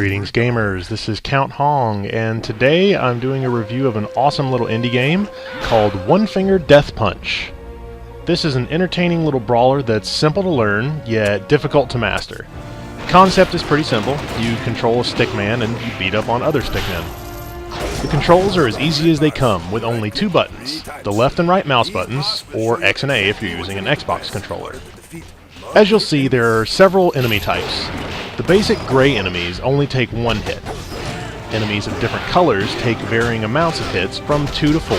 Greetings gamers, this is Count Hong, and today I'm doing a review of an awesome little indie game called One Finger Death Punch. This is an entertaining little brawler that's simple to learn, yet difficult to master. The concept is pretty simple. You control a stickman and you beat up on other stickmen. The controls are as easy as they come, with only two buttons, the left and right mouse buttons, or X and A if you're using an Xbox controller. As you'll see, there are several enemy types. The basic gray enemies only take one hit. Enemies of different colors take varying amounts of hits from 2 to 4,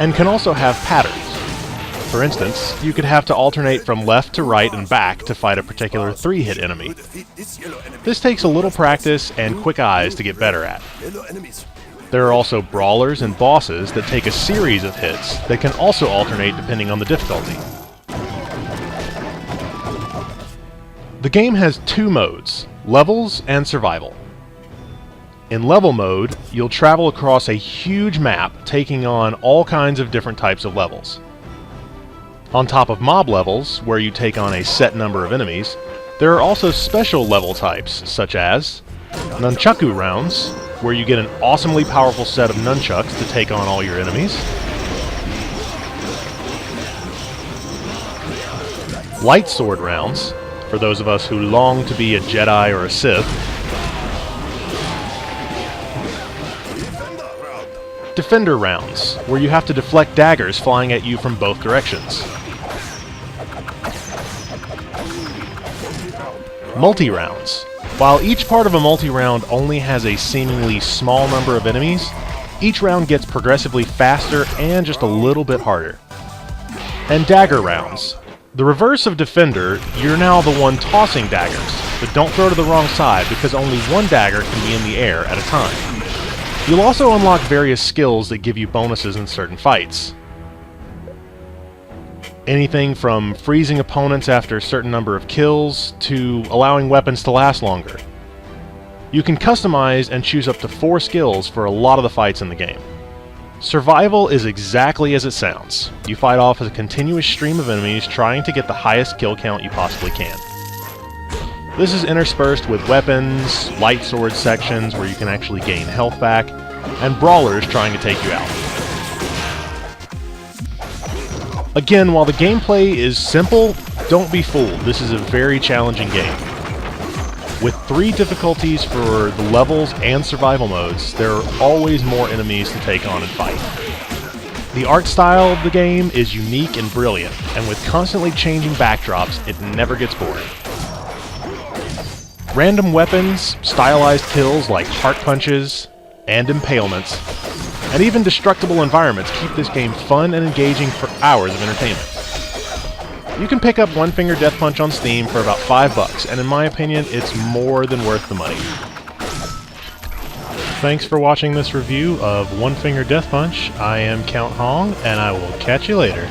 and can also have patterns. For instance, you could have to alternate from left to right and back to fight a particular 3-hit enemy. This takes a little practice and quick eyes to get better at. There are also brawlers and bosses that take a series of hits that can also alternate depending on the difficulty. The game has two modes, Levels and Survival. In Level mode, you'll travel across a huge map taking on all kinds of different types of levels. On top of mob levels, where you take on a set number of enemies, there are also special level types, such as Nunchaku rounds, where you get an awesomely powerful set of nunchucks to take on all your enemies. Light sword rounds, for those of us who long to be a Jedi or a Sith. Defender rounds, where you have to deflect daggers flying at you from both directions. Multi-rounds. While each part of a multi-round only has a seemingly small number of enemies, each round gets progressively faster and just a little bit harder. And dagger rounds. The reverse of Defender, you're now the one tossing daggers, but don't throw to the wrong side because only one dagger can be in the air at a time. You'll also unlock various skills that give you bonuses in certain fights. Anything from freezing opponents after a certain number of kills, to allowing weapons to last longer. You can customize and choose up to 4 skills for a lot of the fights in the game. Survival is exactly as it sounds. You fight off a continuous stream of enemies trying to get the highest kill count you possibly can. This is interspersed with weapons, light sword sections where you can actually gain health back, and brawlers trying to take you out. Again, while the gameplay is simple, don't be fooled. This is a very challenging game. With 3 difficulties for the levels and survival modes, there are always more enemies to take on and fight. The art style of the game is unique and brilliant, and with constantly changing backdrops, it never gets boring. Random weapons, stylized kills like heart punches, and impalements, and even destructible environments keep this game fun and engaging for hours of entertainment. You can pick up One Finger Death Punch on Steam for about $5, and in my opinion, it's more than worth the money. Thanks for watching this review of One Finger Death Punch. I am Count Hong, and I will catch you later.